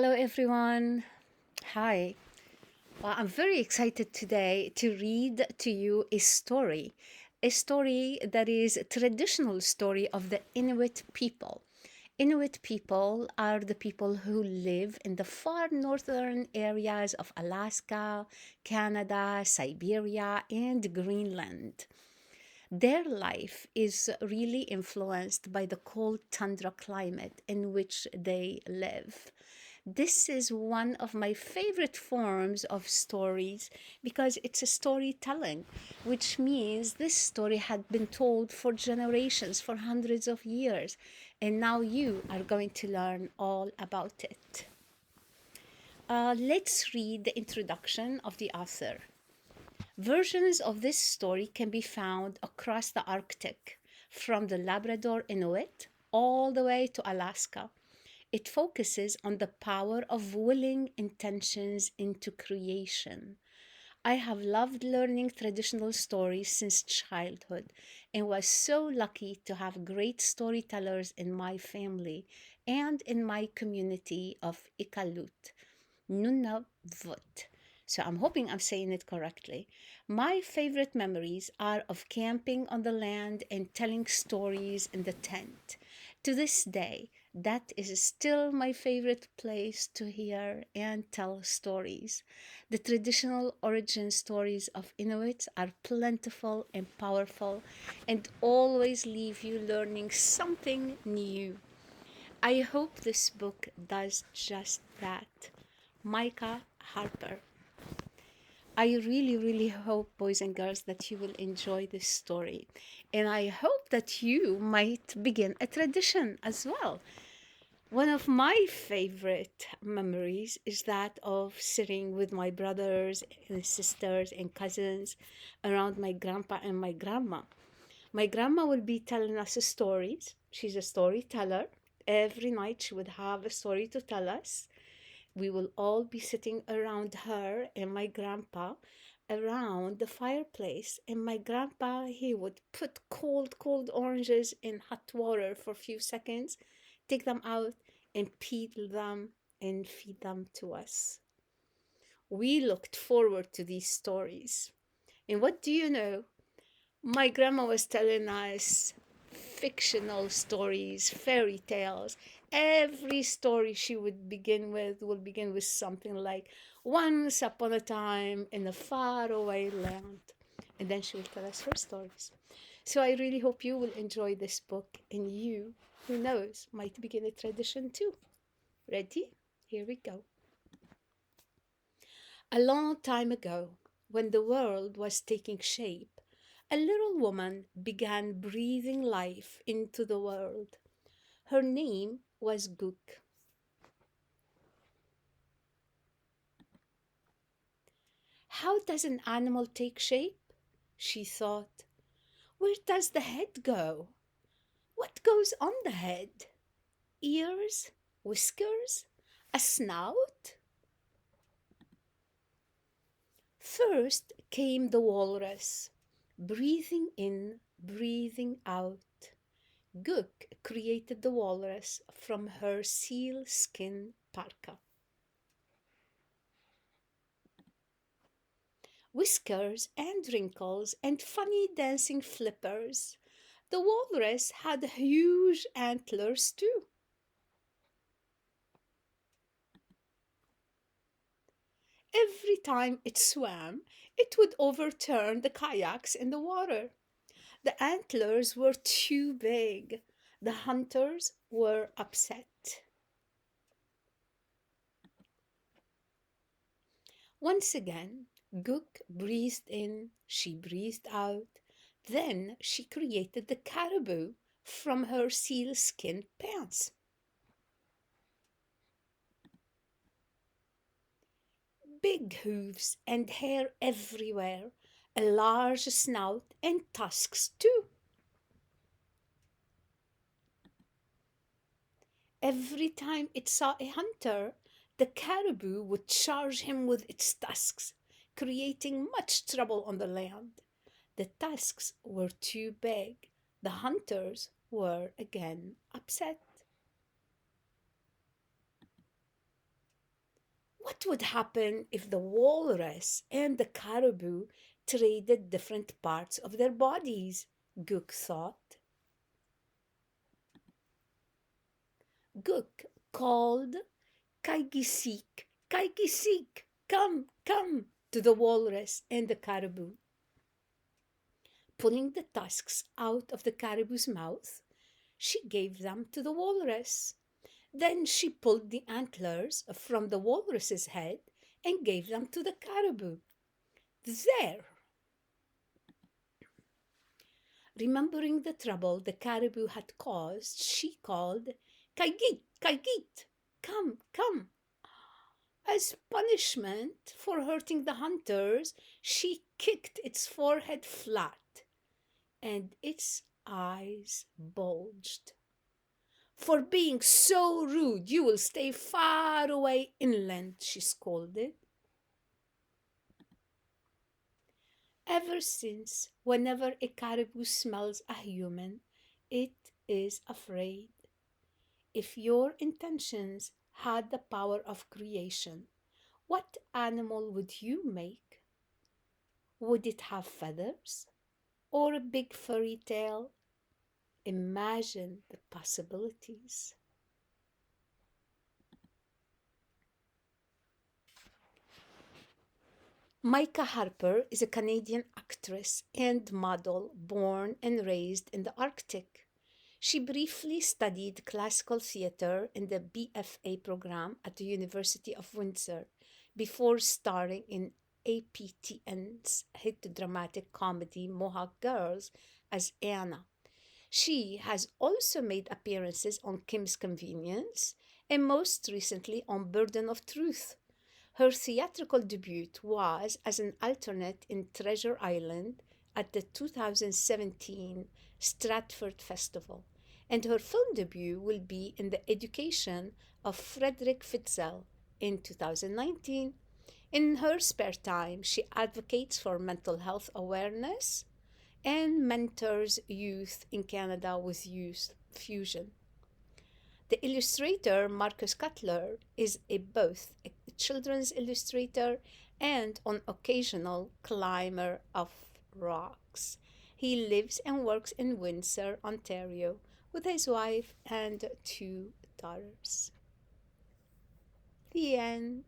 Hello, everyone. Hi. Well, I'm very excited today to read to you a story that is a traditional story of the Inuit people. Inuit people are the people who live in the far northern areas of Alaska, Canada, Siberia, and Greenland. Their life is really influenced by the cold tundra climate in which they live. This is one of my favorite forms of stories because it's a storytelling, which means this story had been told for generations, for hundreds of years, and now you are going to learn all about it. Let's read the introduction of the author. Versions of this story can be found across the Arctic, from the Labrador Inuit all the way to Alaska. It focuses on the power of willing intentions into creation. I have loved learning traditional stories since childhood and was so lucky to have great storytellers in my family and in my community of Iqalut. Nunavut. So I'm hoping I'm saying it correctly. My favorite memories are of camping on the land and telling stories in the tent. To this day, that is still my favorite place to hear and tell stories. The traditional origin stories of Inuits are plentiful and powerful and always leave you learning something new. I hope this book does just that. Micah Harper. I really hope, boys and girls, that you will enjoy this story. And I hope that you might begin a tradition as well. One of my favorite memories is that of sitting with my brothers and sisters and cousins around my grandpa and my grandma. My grandma would be telling us stories. She's a storyteller. Every night she would have a story to tell us. We will all be sitting around her and my grandpa around the fireplace. And my grandpa, he would put cold oranges in hot water for a few seconds, take them out, and peel them and feed them to us. We looked forward to these stories. And what do you know? My grandma was telling us fictional stories, fairy tales. Every story she would begin with will begin with something like once upon a time in a faraway land. And then she will tell us her stories. So I really hope you will enjoy this book and you, who knows, might begin a tradition too. Ready? Here we go. A long time ago, when the world was taking shape, a little woman began breathing life into the world. Her name was Gook. How does an animal take shape? She thought. Where does the head go? What goes on the head? Ears? Whiskers? A snout? First came the walrus, breathing in, breathing out. Gook created the walrus from her seal skin parka. Whiskers and wrinkles and funny dancing flippers. The walrus had huge antlers too. Every time it swam, it would overturn the kayaks in the water. The antlers were too big. The hunters were upset. Once again, Gook breathed in, she breathed out. Then she created the caribou from her sealskin pants. Big hooves and hair everywhere, a large snout and tusks too. Every time it saw a hunter, the caribou would charge him with its tusks, creating much trouble on the land. The tusks were too big. The hunters were again upset. What would happen if the walrus and the caribou traded different parts of their bodies? Gook thought. Gook called, Kaigisik, Kaigisik, come, come, to the walrus and the caribou. Pulling the tusks out of the caribou's mouth, she gave them to the walrus. Then she pulled the antlers from the walrus's head and gave them to the caribou. There! Remembering the trouble the caribou had caused, she called, Kaigit, Kaigit, come, come. As punishment for hurting the hunters, she kicked its forehead flat, and its eyes bulged. For being so rude, you will stay far away inland, she scolded. Ever since, whenever a caribou smells a human, it is afraid. If your intentions had the power of creation, what animal would you make? Would it have feathers or a big furry tail? Imagine the possibilities. Micah Harper is a Canadian actress and model born and raised in the Arctic. She briefly studied classical theater in the BFA program at the University of Windsor before starring in APTN's hit dramatic comedy Mohawk Girls as Anna. She has also made appearances on Kim's Convenience and most recently on Burden of Truth. Her theatrical debut was as an alternate in Treasure Island at the 2017 Stratford Festival, and her film debut will be in The Education of Frederick Fitzel in 2019. In her spare time, she advocates for mental health awareness and mentors youth in Canada with Youth Fusion. The illustrator, Marcus Cutler, is both a children's illustrator and an occasional climber of rocks. He lives and works in Windsor, Ontario, with his wife and 2 daughters. The end.